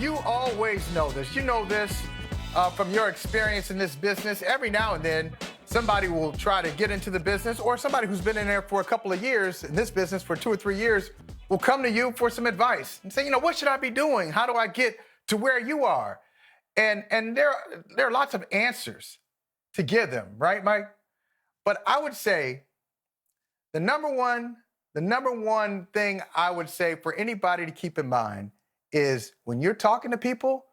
You always know this. You know this from your experience in this business. Every now and then, somebody will try to get into the business, or somebody who's been in there for a couple of years, in this business for 2 or 3 years, will come to you for some advice and say, what should I be doing? How do I get to where you are? And there are lots of answers to give them, right, Mike? But I would say the number one thing I would say for anybody to keep in mind is when you're talking to people,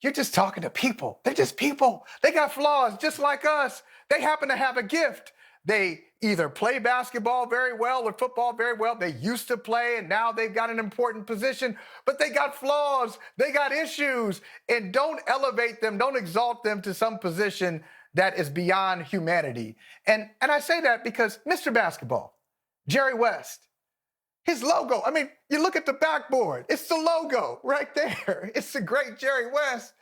you're just talking to people. They're just people. They got flaws just like us. They happen to have a gift. They either play basketball very well or football very well. They used to play and now they've got an important position, but they got flaws. They got issues. And don't elevate them. Don't exalt them to some position that is beyond humanity. And I say that because Mr. Basketball, Jerry West, his logo, you look at the backboard, it's the logo right there. It's the great Jerry West.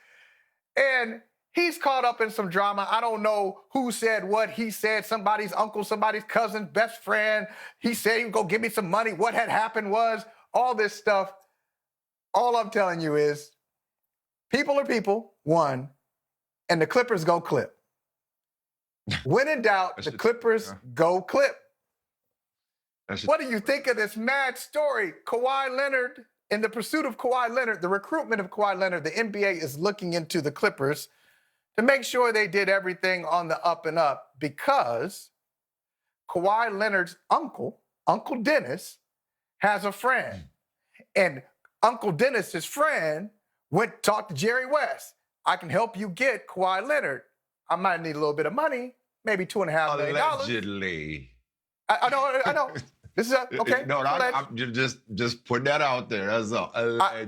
And he's caught up in some drama. I don't know who said what. He said somebody's uncle, somebody's cousin, best friend. He said he would go give me some money. What had happened was all this stuff. All I'm telling you is people are people, one, and the Clippers go clip. When in doubt, the Clippers go clip. What do you think of this mad story? Kawhi Leonard, in the pursuit of Kawhi Leonard, the recruitment of Kawhi Leonard, the NBA is looking into the Clippers to make sure they did everything on the up and up, because Kawhi Leonard's uncle, Uncle Dennis, has a friend. And Uncle Dennis's friend went to talk to Jerry West. I can help you get Kawhi Leonard. I might need a little bit of money, maybe $2.5 million. Allegedly. I know. This is okay. No, I'm just putting that out there. That's all.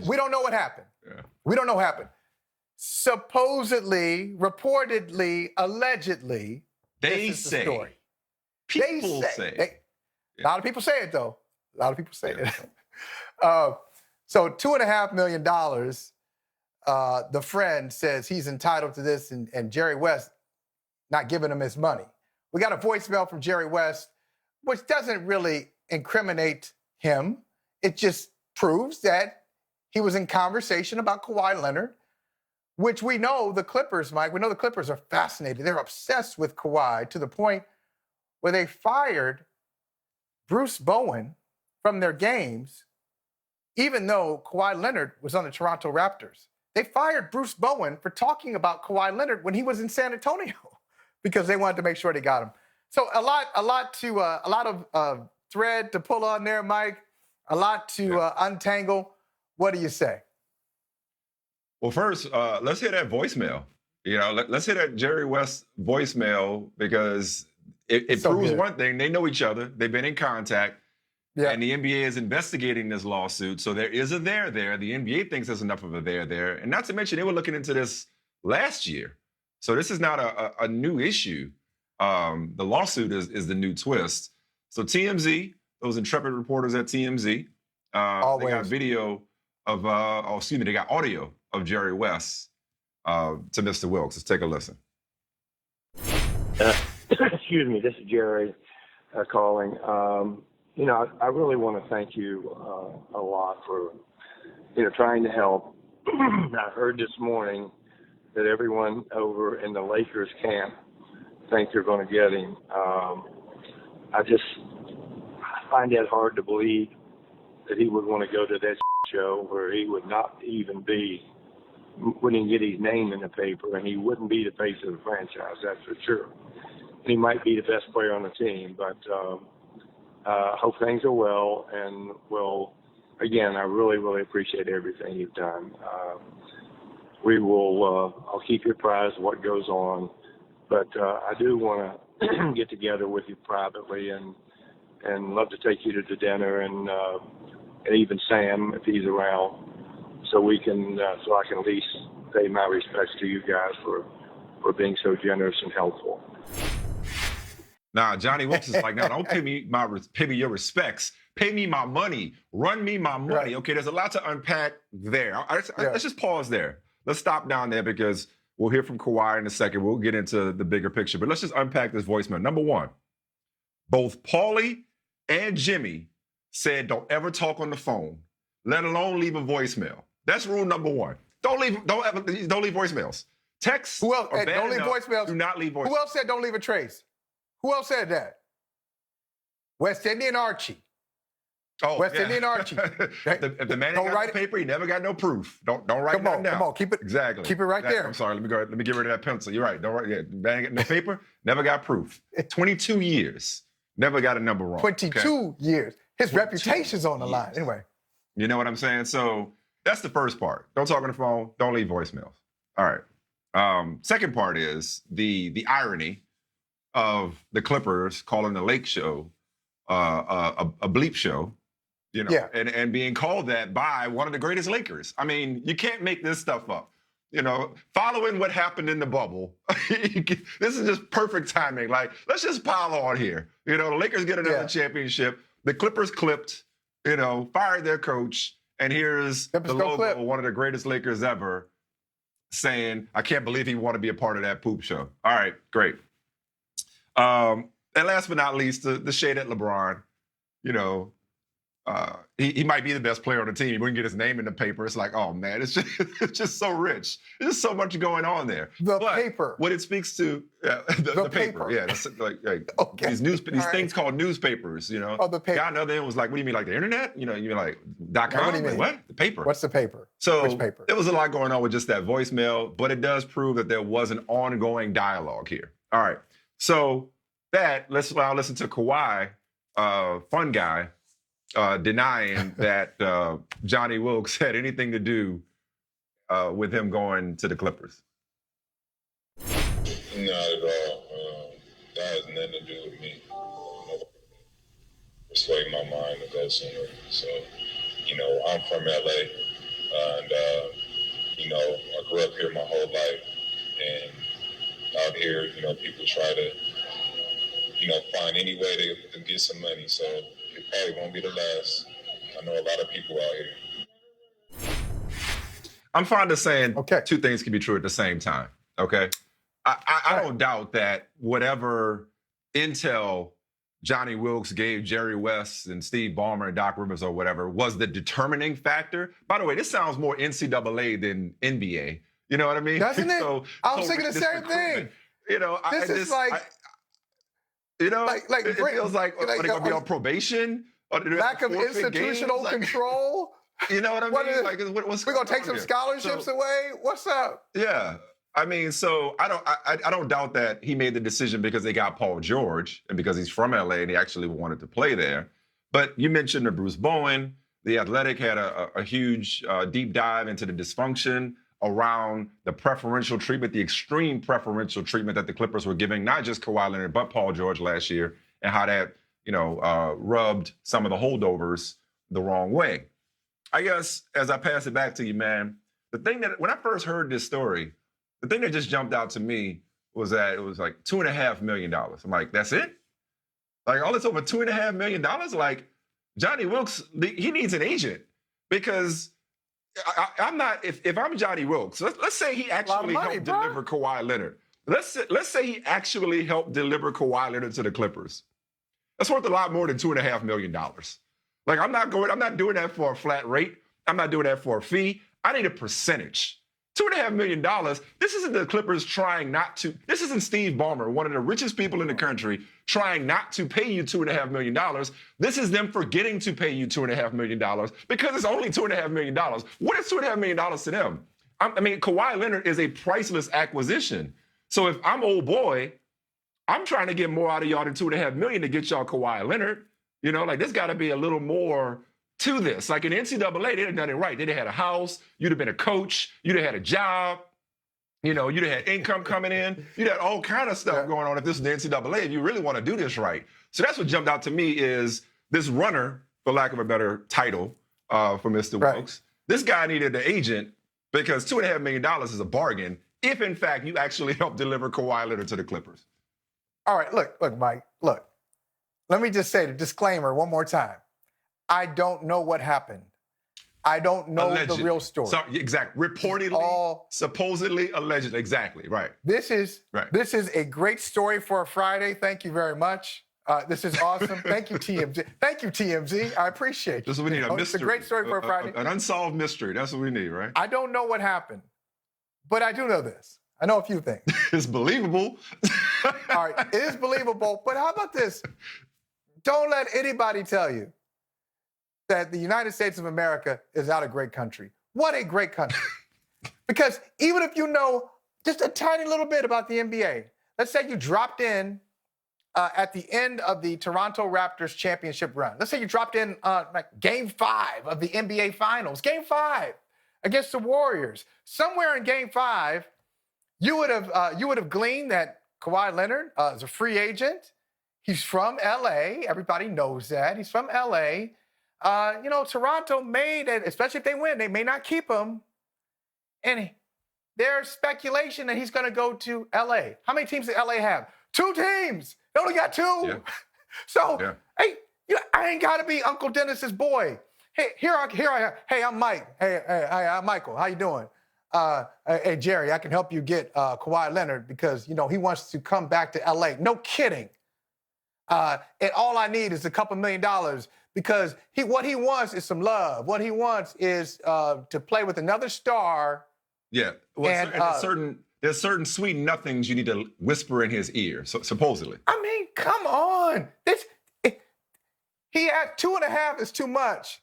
We don't know what happened. Yeah. We don't know what happened. Supposedly, reportedly, allegedly, they this is say. the story. People say. A lot of people say it, though. A lot of people say it. So $2.5 million, the friend says he's entitled to this, and Jerry West not giving him his money. We got a voicemail from Jerry West, which doesn't really incriminate him. It just proves that he was in conversation about Kawhi Leonard, which we know the Clippers, Mike, we know the Clippers are fascinated. They're obsessed with Kawhi to the point where they fired Bruce Bowen from their games, even though Kawhi Leonard was on the Toronto Raptors. They fired Bruce Bowen for talking about Kawhi Leonard when he was in San Antonio because they wanted to make sure they got him. So a lot of thread to pull on there, Mike. A lot to untangle. What do you say? Well, first, let's hear that voicemail. Let's hear that Jerry West voicemail, because it so proves good. one thing: they know each other. They've been in contact. Yeah. And the NBA is investigating this lawsuit, so there is a there there. The NBA thinks there's enough of a there there, and not to mention they were looking into this last year. So this is not a new issue. The lawsuit is the new twist. So TMZ, those intrepid reporters at TMZ, they got video of, they got audio of Jerry West to Mr. Wilkes. Let's take a listen. Excuse me, this is Jerry calling. I really want to thank you a lot for, trying to help. I heard this morning that everyone over in the Lakers camp think they're going to get him. I find that hard to believe that he would want to go to that show where he would not even wouldn't get his name in the paper, and he wouldn't be the face of the franchise, that's for sure. And he might be the best player on the team, but hope things are well, and again, I really, really appreciate everything you've done. I'll keep you apprised of what goes on, but I do want to get together with you privately and love to take you to dinner and even Sam if he's around, so I can at least pay my respects to you guys for being so generous and helpful. Nah, Johnny Wilkes is like, don't pay me your respects. Pay me my money. Run me my money. Right. Okay, there's a lot to unpack there. Let's just pause there. Let's stop down there, because we'll hear from Kawhi in a second. We'll get into the bigger picture. But let's just unpack this voicemail. Number one, both Paulie and Jimmy said don't ever talk on the phone, let alone leave a voicemail. That's rule number one. Don't leave voicemails. Texts Who else? are Hey, bad don't leave enough. voicemails. Do not leave voicemails. Who else said don't leave a trace? Who else said that? West Indian Archie. Oh, West yeah. Indian Archie. If the man ain't Don't got write the it. paper, he never got no proof. Don't write nothing down. Come on, keep it exactly. Keep it right there. I'm sorry. Let me go. Let me get rid of that pencil. You're right. Don't write. Yeah, man ain't got no paper. Never got proof. 22 years. Never got a number wrong. 22 years. His 22 reputation's on the line. years. Anyway. You know what I'm saying? So that's the first part. Don't talk on the phone. Don't leave voicemails. All right. Second part is the irony of the Clippers calling the Lake Show a bleep show. You know, Yeah. and being called that by one of the greatest Lakers. I mean, you can't make this stuff up. You know, following what happened in the bubble, this is just perfect timing. Like, let's just pile on here. You know, the Lakers get another championship. The Clippers clipped, you know, fired their coach. And here's the logo of one of the greatest Lakers ever saying, I can't believe he wanted to be a part of that poop show. All right, great. And last but not least, the shade at LeBron. You know, he might be the best player on the team. He wouldn't get his name in the paper. It's like, oh man, it's just so rich. There's just so much going on there. But paper. What it speaks to, the paper. Yeah, that's like okay. These things called newspapers. You know, the paper. Guy another end was like, what do you mean, like the internet? You know, you're like .com. What do you mean? What? The paper. What's the paper? So which paper? There was a lot going on with just that voicemail, but it does prove that there was an ongoing dialogue here. All right, so let's now listen to Kawhi, fun guy. Denying that Johnny Wilkes had anything to do with him going to the Clippers. Not at all. That has nothing to do with me. Persuade my mind to go somewhere. So, you know, I'm from LA, and you know, I grew up here my whole life, and out here, you know, people try to, you know, find any way to get some money. So it probably won't be the last. I know a lot of people out here. I'm fond of saying two things can be true at the same time. Okay, I don't doubt that whatever intel Johnny Wilkes gave Jerry West and Steve Ballmer and Doc Rivers or whatever was the determining factor. By the way, this sounds more NCAA than NBA. You know what I mean? Doesn't it? I was thinking the same thing. You know, this is like, you know, it feels like are they going to be on probation? Lack of institutional control. You know what I mean? We're going to take some scholarships away? What's up? Yeah. I mean, so I don't doubt that he made the decision because they got Paul George and because he's from LA and he actually wanted to play there. But you mentioned the Bruce Bowen. The Athletic had a huge deep dive into the dysfunction around the preferential treatment, the extreme preferential treatment that the Clippers were giving, not just Kawhi Leonard, but Paul George last year, and how that, you know, rubbed some of the holdovers the wrong way. I guess as I pass it back to you, man, the thing that when I first heard this story, the thing that just jumped out to me was that it was like $2.5 million. I'm like, that's it? Like all this over $2.5 million? Like Johnny Wilkes, he needs an agent because I'm not. If I'm Johnny Wilkes, let's say he actually helped deliver Kawhi Leonard. Let's say he actually helped deliver Kawhi Leonard to the Clippers. That's worth a lot more than $2.5 million. Like I'm not doing that for a flat rate. I'm not doing that for a fee. I need a percentage. $2.5 million. This isn't the Clippers trying not to. This isn't Steve Ballmer, one of the richest people in the country, trying not to pay you $2.5 million. This is them forgetting to pay you $2.5 million because it's only $2.5 million. What is $2.5 million to them? I mean, Kawhi Leonard is a priceless acquisition. So if I'm old boy, I'm trying to get more out of y'all than $2.5 million to get y'all Kawhi Leonard. You know, like there's got to be a little more to this. Like in NCAA, they'd have done it right. They'd have had a house. You'd have been a coach. You'd have had a job. You know, you'd have had income coming in. You'd have all kind of stuff going on if this is the NCAA, if you really want to do this right. So that's what jumped out to me is this runner, for lack of a better title for Mr. Wilkes. This guy needed an agent because $2.5 million is a bargain if, in fact, you actually help deliver Kawhi Leonard to the Clippers. All right, look, Mike, look. Let me just say the disclaimer one more time. I don't know what happened. I don't know the real story. So, exactly. Reportedly, supposedly, allegedly. Exactly. Right. This is a great story for a Friday. Thank you very much. This is awesome. Thank you, TMZ. Thank you, TMZ. I appreciate it. This is what we need, a mystery. It's a great story for a Friday. An unsolved mystery. That's what we need, right? I don't know what happened, but I do know this. I know a few things. It's believable. All right, it is believable, but how about this? Don't let anybody tell you that the United States of America is not a great country. What a great country. Because even if you know just a tiny little bit about the NBA, let's say you dropped in at the end of the Toronto Raptors championship run. Let's say you dropped in like Game 5 of the NBA Finals, Game 5 against the Warriors. Somewhere in Game 5, you would have gleaned that Kawhi Leonard is a free agent. He's from LA. Everybody knows that. He's from LA. Toronto made it, especially if they win, they may not keep him. And there's speculation that he's going to go to LA. How many teams does LA have? 2 teams. They only got 2. Yeah. So, Yeah. hey, I ain't got to be Uncle Dennis's boy. Hey, here I am. Hey, I'm Mike. Hey, I'm Michael. How you doing? Hey, Jerry, I can help you get Kawhi Leonard because, he wants to come back to LA. No kidding. And all I need is a couple $1 million because what he wants is some love. What he wants is to play with another star. Yeah. Well, and, there's certain sweet nothings you need to whisper in his ear, supposedly. I mean, come on. He had 2.5 is too much.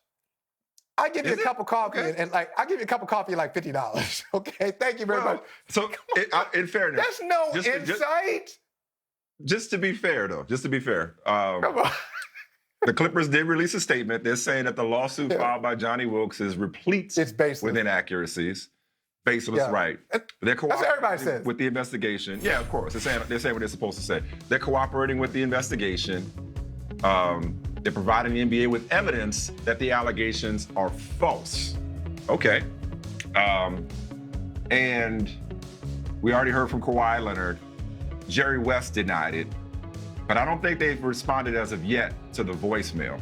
I give you a cup of coffee and I give you a cup of coffee like $50. Okay, thank you very much. So in fairness, that's no insight. Just to be fair, though, come on. The Clippers did release a statement. They're saying that the lawsuit filed by Johnny Wilkes is replete with inaccuracies. Baseless, right? They're that's what everybody says. With the investigation. Yeah, of course. They're saying what they're supposed to say. They're cooperating with the investigation. They're providing the NBA with evidence that the allegations are false. Okay. And we already heard from Kawhi Leonard. Jerry West denied it. But I don't think they've responded as of yet to the voicemail,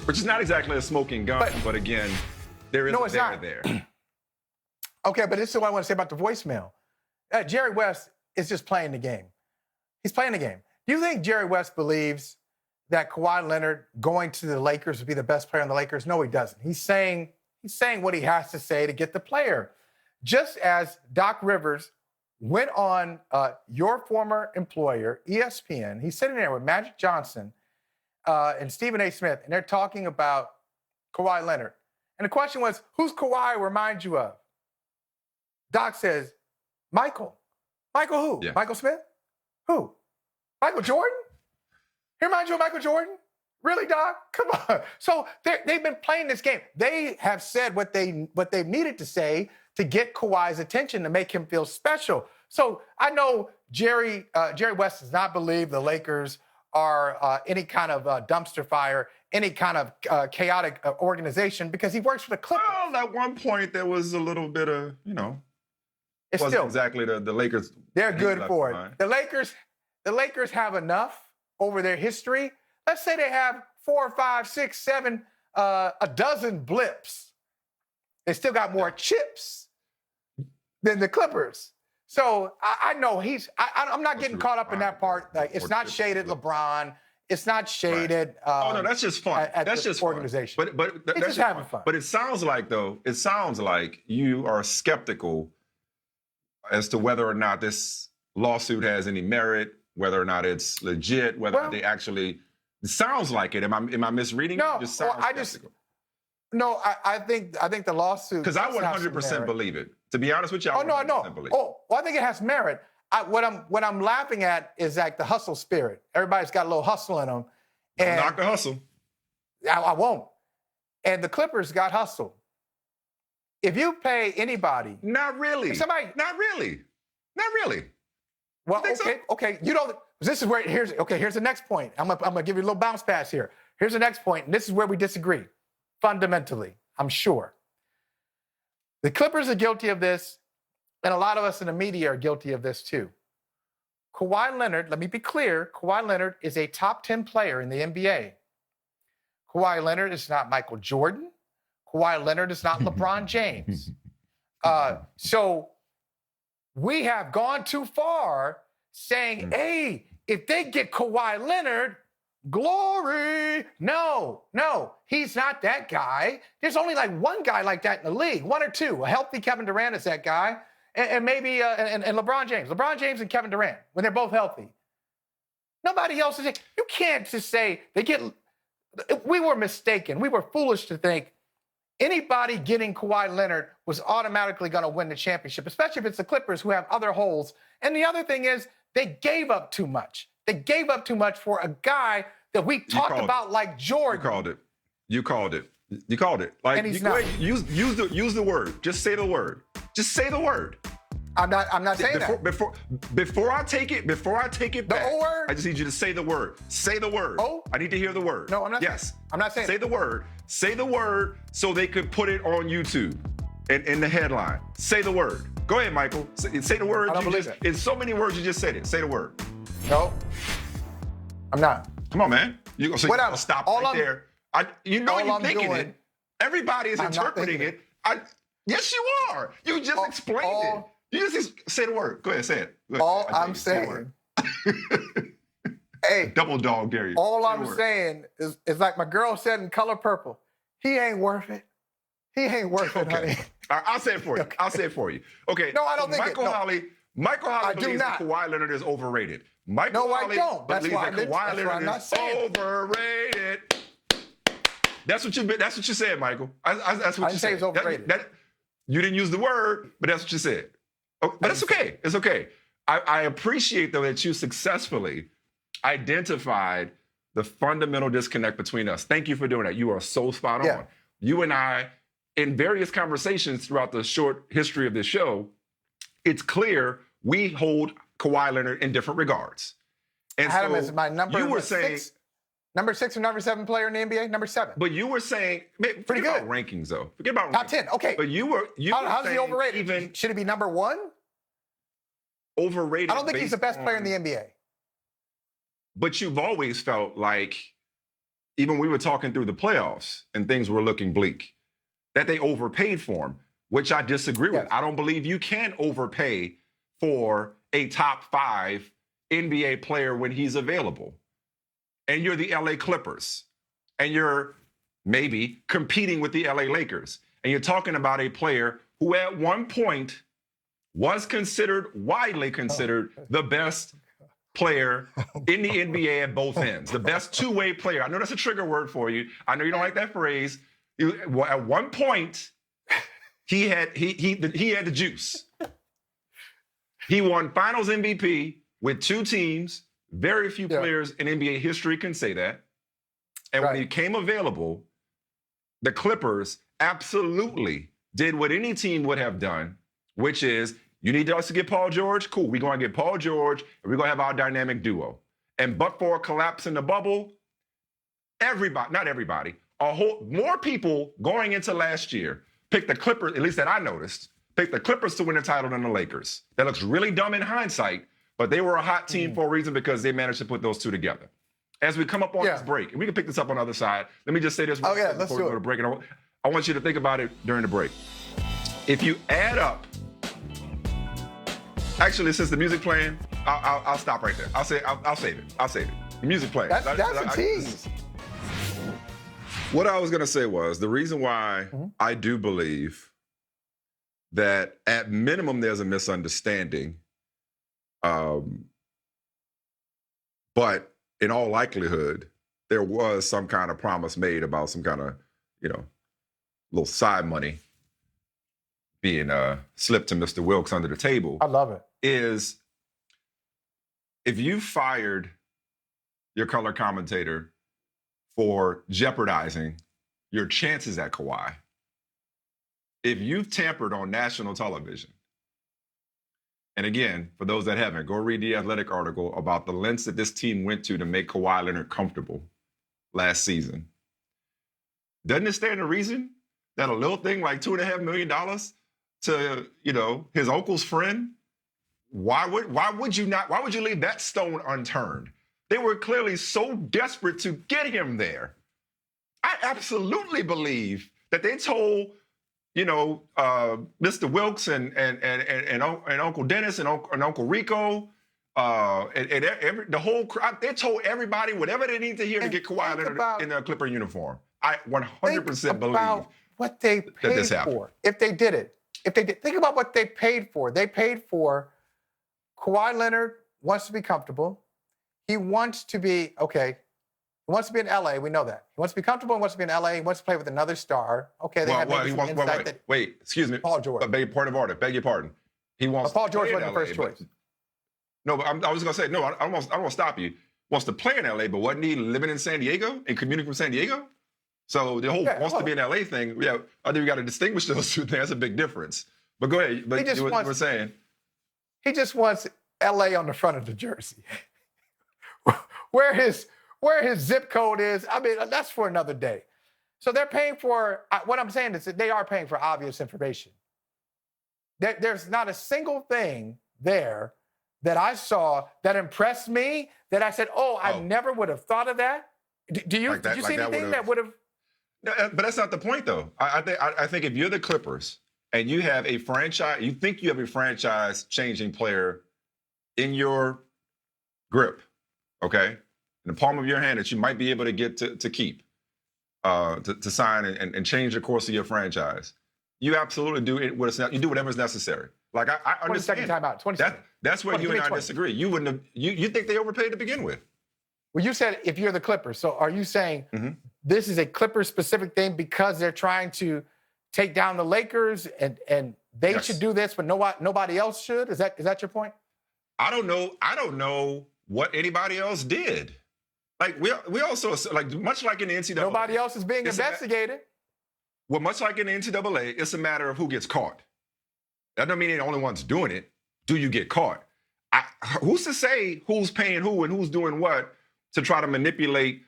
which is not exactly a smoking gun, but again, there is there. Okay, but this is what I want to say about the voicemail. Jerry West is just playing the game. He's playing the game. Do you think Jerry West believes that Kawhi Leonard going to the Lakers would be the best player on the Lakers? No, he doesn't. He's saying what he has to say to get the player. Just as Doc Rivers went on your former employer, ESPN, he's sitting there with Magic Johnson and Stephen A. Smith, and they're talking about Kawhi Leonard. And the question was, who's Kawhi remind you of? Doc says, Michael. Michael who? Yeah. Michael Smith? Who? Michael Jordan? He reminds you of Michael Jordan? Really, Doc? Come on. So they've been playing this game. They have said what they've needed to say to get Kawhi's attention to make him feel special. So I know Jerry West does not believe the Lakers are any kind of dumpster fire, any kind of chaotic organization because he works for the Clippers. Well, at one point there was a little bit of, It's wasn't still exactly the Lakers. They're good for it. The Lakers have enough over their history. Let's say they have 4, 5, 6, 7, a dozen blips. They still got more chips than the Clippers. So I know I'm not getting caught up in that part. Like it's not shaded LeBron. It's not shaded. Right. No, that's just fun. That's just organization. Fun. But it's just having fun. But it sounds like you are skeptical as to whether or not this lawsuit has any merit, whether or not it's legit, whether they actually. It sounds like it. Am I misreading? No, it? Just sounds skeptical. I think the lawsuit. Because I would 100% believe it. To be honest with you, I I think it has merit. What I'm laughing at is like the hustle spirit. Everybody's got a little hustle in them. And knock the hustle. I won't. And the Clippers got hustle. If you pay anybody, not really. Not really. Well, okay. You don't. This is where here's the next point. I'm gonna give you a little bounce pass here. Here's the next point, and this is where we disagree. Fundamentally, I'm sure. The Clippers are guilty of this, and a lot of us in the media are guilty of this too. Kawhi Leonard, let me be clear, Kawhi Leonard is a top 10 player in the NBA. Kawhi Leonard is not Michael Jordan. Kawhi Leonard is not LeBron James. So we have gone too far saying, hey, if they get Kawhi Leonard, glory. No, he's not that guy. There's only like one guy like that in the league, one or two. A healthy Kevin Durant is that guy, and maybe and LeBron James. LeBron James and Kevin Durant, when they're both healthy. Nobody else is. You can't just say they get. We were mistaken. We were foolish to think anybody getting Kawhi Leonard was automatically going to win the championship, especially if it's the Clippers who have other holes. And the other thing is they gave up too much. They gave up too much for a guy that we talked about like Jordan. You called it. Like, and he's not. Use the word. Just say the word. Just say the word. I'm not saying that. Before I take it back, O word? I just need you to say the word. Say the word. Oh? I need to hear the word. No, I'm not. Yes. I'm not saying Say the word. Say the word so they could put it on YouTube in the headline. Say the word. Go ahead, Michael. Say the word. I don't believe it. In so many words, you just said it. Say the word. No, I'm not. Come on, man. You gonna stop right there. You know you're thinking it. Everybody is interpreting it. Yes, you are. You just explained it. You just say the word. Go ahead, say it. All I'm saying. Hey, double dog dare you. All I'm saying is like my girl said in Color Purple. He ain't worth it. He ain't worth it, honey. I'll say it for you. Okay. I'll say it for you. Okay. No, I don't think Michael Holley believes that Kawhi Leonard is overrated. I don't. That's why Kawhi Leonard is overrated. That's what you said, Michael. That's what you said. I didn't say it's overrated. You didn't use the word, but that's what you said. Oh, but it's okay. It's okay. I appreciate, though, that you successfully identified the fundamental disconnect between us. Thank you for doing that. You are so spot on. You and I, in various conversations throughout the short history of this show, it's clear we hold Kawhi Leonard in different regards. And I had him as my number you were saying, number 6 or number 7 player in the NBA? Number 7. But you were saying, pretty good about rankings, though. Forget about top rankings. 10. Okay. But you were how's he overrated? Even should he be number 1? Overrated. I don't think he's the best player in the NBA. But you've always felt like, even we were talking through the playoffs and things were looking bleak, that they overpaid for him, which I disagree with. I don't believe you can overpay for a top 5 NBA player when he's available. And you're the LA Clippers. And you're maybe competing with the LA Lakers. And you're talking about a player who at one point was widely considered the best player in the NBA at both ends, the best two-way player. I know that's a trigger word for you. I know you don't like that phrase. At one point, he had the juice. He won Finals MVP with 2 teams. Very few players in NBA history can say that. And when he came available, the Clippers absolutely did what any team would have done, which is, you need us to get Paul George? Cool. We're going to get Paul George, and we're going to have our dynamic duo. And but for a collapse in the bubble, not everybody, more people going into last year picked the Clippers, at least that I noticed, picked the Clippers to win the title than the Lakers. That looks really dumb in hindsight, but they were a hot team for a reason because they managed to put those two together. As we come up on this break, and we can pick this up on the other side, let me just say this before we go to break. And I want you to think about it during the break. If you add up, actually, since the music playing, I'll stop right there. I'll save it. The music playing. That's a tease. What I was going to say was the reason why I do believe that at minimum there's a misunderstanding, but in all likelihood, there was some kind of promise made about some kind of, little side money being slipped to Mr. Wilkes under the table. I love it. Is if you fired your color commentator for jeopardizing your chances at Kawhi, if you've tampered on national television, and again, for those that haven't, go read the Athletic article about the lengths that this team went to make Kawhi Leonard comfortable last season. Doesn't it stand to reason that a little thing like $2.5 million to, his uncle's friend, why would you leave that stone unturned? They were clearly so desperate to get him there. I absolutely believe that they told, Mr. Wilkes and Uncle Dennis and Uncle Rico, The whole crowd, they told everybody whatever they need to hear to get Kawhi Leonard in a Clipper uniform. I 100% believe what they that paid this happened. for. If they did it, think about what they paid for. They paid for Kawhi Leonard wants to be comfortable. He wants to be okay. He wants to be in LA. We know that. He wants to be comfortable. He wants to be in LA. He wants to play with another star. Okay, they have maybe some insight that. Wait, excuse me. Paul George. Beg your pardon. He wants. Paul George wasn't the first choice. No, but I was going to say, no, I won't stop you. Wants to play in LA, but wasn't he living in San Diego and commuting from San Diego? So the whole wants to be in LA thing, I think we got to distinguish those two things. That's a big difference. But go ahead. But you were saying. He just wants LA on the front of the jersey. where his zip code is, I mean, that's for another day. So they're paying for, what I'm saying is that they are paying for obvious information. There's not a single thing there that I saw that impressed me that I said, I never would have thought of that. Did you see anything that would have? No, but that's not the point, though. I think if you're the Clippers and you have a franchise, you think you have a franchise-changing player in your grip, okay, in the palm of your hand that you might be able to get to keep, to sign and change the course of your franchise, you absolutely do it. You do whatever's necessary. Like I understand. 20-second timeout. 20 seconds. That's where you and I disagree. You wouldn't have. You think they overpaid to begin with? Well, you said if you're the Clippers. So are you saying this is a Clippers-specific thing because they're trying to take down the Lakers and they should do this, but nobody else should? Is that your point? I don't know what anybody else did. Like we also like much like in the NCAA. Nobody else is being investigated. Well, much like in the NCAA, it's a matter of who gets caught. That doesn't mean they're the only ones doing it. Do you get caught? Who's to say who's paying who and who's doing what to try to manipulate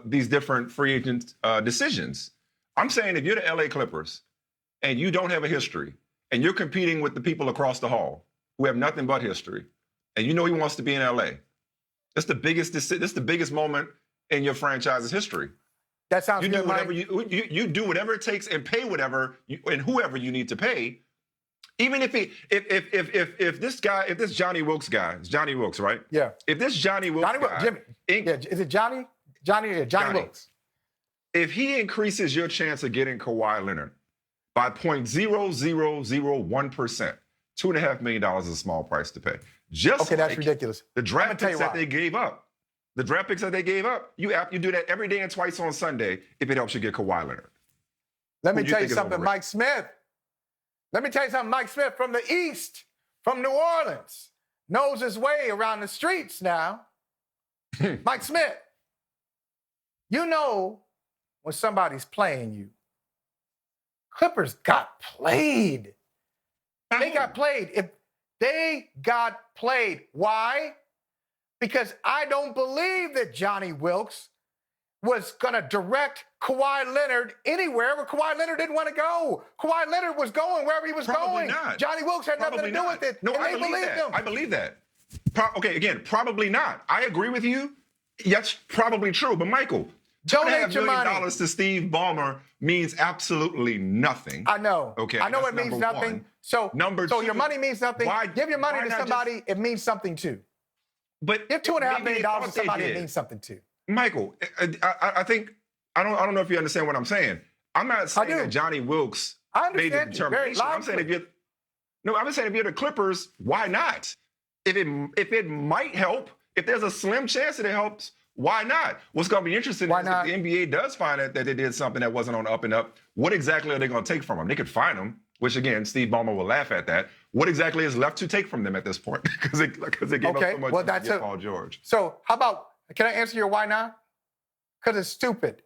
these different free agent decisions? I'm saying if you're the LA Clippers and you don't have a history and you're competing with the people across the hall who have nothing but history, and you know he wants to be in LA, that's the biggest moment in your franchise's history. That sounds you good, do whatever Mike. you do whatever it takes and pay whatever and whoever you need to pay. Even if this Johnny Wilkes guy, it's Johnny Wilkes, right? Yeah. If this Johnny Wilkes guy, Jimmy. Is it Johnny? Johnny Wilkes. If he increases your chance of getting Kawhi Leonard by 0.0001%, $2.5 million is a small price to pay. That's ridiculous. The draft picks that they gave up. The draft picks that they gave up, you do that every day and twice on Sunday if it helps you get Kawhi Leonard. Let me tell you something, Mike Smith. Let me tell you something, Mike Smith from the East, from New Orleans, knows his way around the streets now. Mike Smith, you know when somebody's playing you. Clippers got played. They got played. Why? Because I don't believe that Johnny Wilkes was going to direct Kawhi Leonard anywhere where Kawhi Leonard didn't want to go. Kawhi Leonard was going wherever he was going. Not. Johnny Wilkes had nothing to do with it. No, and I believe that. I believe that. Again, probably not. I agree with you. That's probably true. But Michael, donate your money. $2.5 million to Steve Ballmer means absolutely nothing. I know. Okay. I know it means nothing. One. So two, your money means nothing. Give your money to somebody. It means something too. But give $2.5 million to somebody, it means something too. Michael, I think I don't know if you understand what I'm saying. I'm not saying that Johnny Wilkes made the determination. I'm saying if you're the Clippers, why not? If it might help, if there's a slim chance that it helps, why not? What's going to be interesting is if the NBA does find out that they did something that wasn't on the up and up, what exactly are they going to take from them? They could fine them, which again, Steve Ballmer will laugh at that. What exactly is left to take from them at this point? Because they gave up so much to get Paul George. So how about, can I answer your why not? Because it's stupid.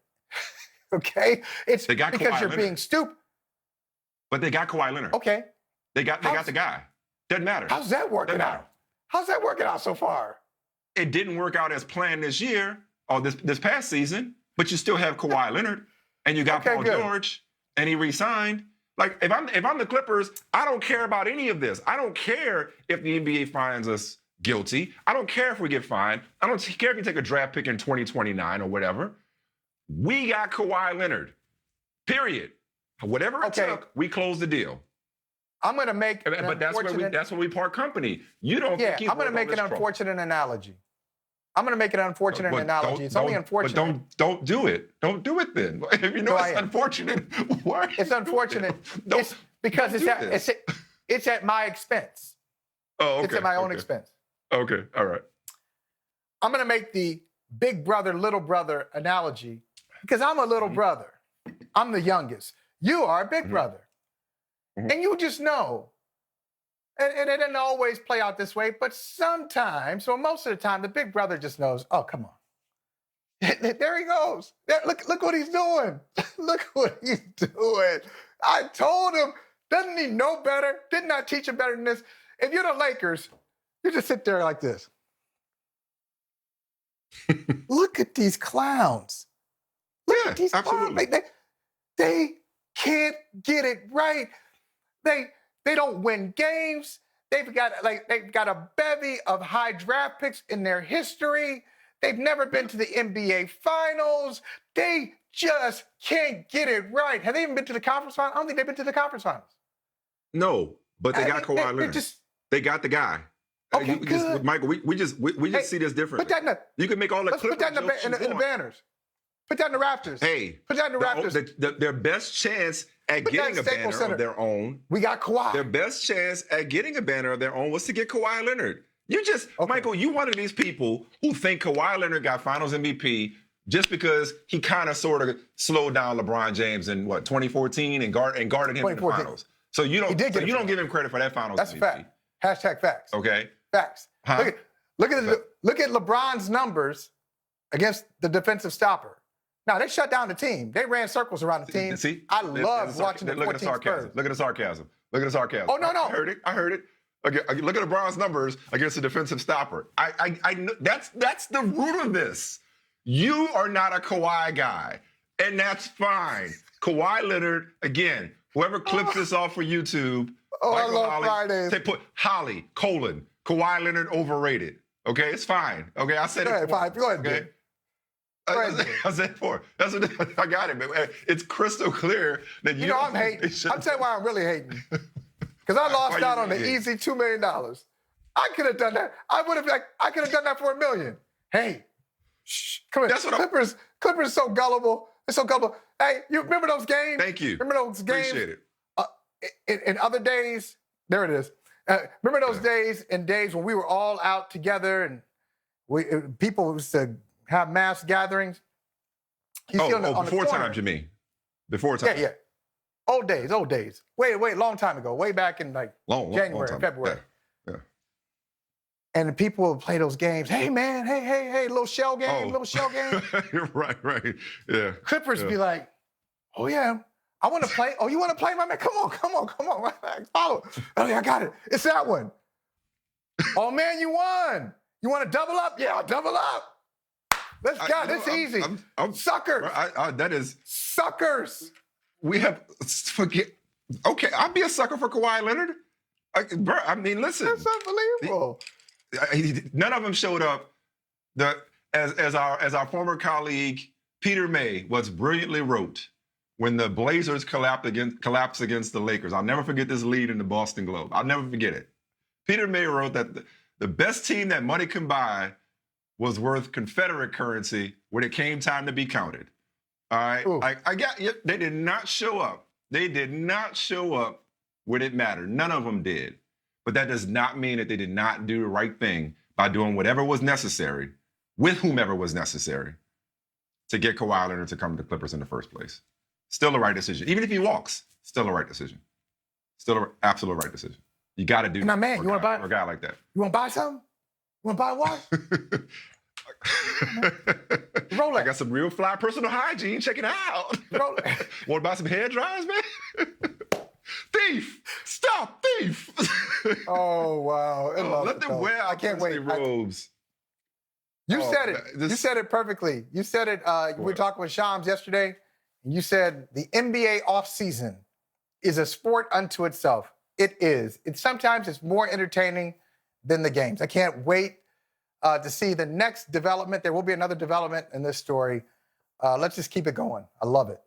Okay? It's because you're being stupid. But they got Kawhi Leonard. Okay. They got the guy. Doesn't matter. How's that working out? How's that working out so far? It didn't work out as planned this year or this past season, but you still have Kawhi Leonard and you got Paul George and he re-signed. Like if I'm the Clippers, I don't care about any of this. I don't care if the NBA finds us guilty. I don't care if we get fined. I don't care if you take a draft pick in 2029 or whatever. We got Kawhi Leonard. Period. Whatever it took, we closed the deal. I'm going to make an But that's where we part company. You don't. Yeah, keep I'm going to make an unfortunate analogy. I'm going to make an unfortunate analogy. It's only unfortunate. But don't do it. Don't do it then. If you know it's unfortunate, why? It's unfortunate. It's because it's at my expense. Oh, okay. It's at my own expense. Okay, all right. I'm going to make the big brother, little brother analogy because I'm a little brother. I'm the youngest. You are a big brother. Mm-hmm. And you just know. And it doesn't always play out this way, but sometimes, or most of the time, the big brother just knows, oh, come on. There he goes. Look what he's doing. Look what he's doing. I told him. Doesn't he know better? Didn't I teach him better than this? If you're the Lakers, you just sit there like this. Look at these clowns. Look at these absolutely. clowns. They can't get it right. They don't win games. They've got a bevy of high draft picks in their history. They've never been to the NBA Finals. They just can't get it right. Have they even been to the conference finals? I don't think they've been to the conference finals. No, but they got Kawhi Leonard. They got the guy. Okay, good. Michael, we just see this differently. Put that you can make all the put that in the banners. Put that in the Raptors. Hey, put that in the Raptors. Their best chance at getting a banner of their own. We got Kawhi. Their best chance at getting a banner of their own was to get Kawhi Leonard. Michael, you one of these people who think Kawhi Leonard got Finals MVP just because he kind of sort of slowed down LeBron James in 2014 and guarded him in the finals. So you don't give him credit for that Finals MVP. That's a fact. Hashtag facts. Okay. Facts. Huh? Look at LeBron's numbers against the defensive stopper. Now, they shut down the team. They ran circles around the team. See? I love watching the 14 Spurs. Look at the sarcasm. Oh, no. I heard it. Okay, look at LeBron's numbers against the defensive stopper. I know that's the root of this. You are not a Kawhi guy, and that's fine. Kawhi Leonard, again, whoever clips this off for YouTube, I love Fridays. Put Holly, Kawhi Leonard overrated. Okay, it's fine. Okay, I said it. Go ahead, okay. I said four. That's what I got it, man. It's crystal clear that you. You know I'm hating. I'll tell you why I'm really hating. Because I lost out on the easy $2 million. I could have done that. I could have done that for $1 million. Hey, come here. Clippers is so gullible. It's so gullible. Hey, you remember those games? Thank you. Remember those games? Appreciate it. In other days, there it is. Remember those days when we were all out together and people used to have mass gatherings? Before times, you mean? Before times. Yeah. Old days. Wait, long time ago. Way back in January, February. Yeah. And the people would play those games. Hey, man, hey, little shell game. Right. Yeah. Clippers be like, oh, yeah, I want to play. Oh, you want to play, my man? Come on. Right back. Follow. Oh, yeah, I got it. It's that one. Oh, man, you won. You want to double up? Yeah, I'll double up. Let's go. It's easy. I'm suckers. That is suckers. We have forget. Okay, I'd be a sucker for Kawhi Leonard. I mean, listen. That's unbelievable. None of them showed up. As our former colleague Peter May once brilliantly wrote, when the Blazers collapsed against the Lakers. I'll never forget this lead in the Boston Globe. I'll never forget it. Peter May wrote that the best team that money can buy was worth Confederate currency when it came time to be counted. All right. I got you. They did not show up. They did not show up when it mattered. None of them did. But that does not mean that they did not do the right thing by doing whatever was necessary with whomever was necessary to get Kawhi Leonard to come to the Clippers in the first place. Still the right decision. Even if he walks, still the right decision. Still an absolute right decision. You got to do now, man, you want to buy for a guy like that. You want to buy something? You want to buy a watch? Rolex. I got some real fly personal hygiene. Check it out. Want to buy some hair dryers, man? Thief! Stop, thief! Oh, wow. Let them wear I can't wait. robes. You said it. You said it perfectly. You said it. We were talking with Shams yesterday. And you said the NBA offseason is a sport unto itself. It is. Sometimes it's more entertaining than the games. I can't wait to see the next development. There will be another development in this story. Let's just keep it going. I love it.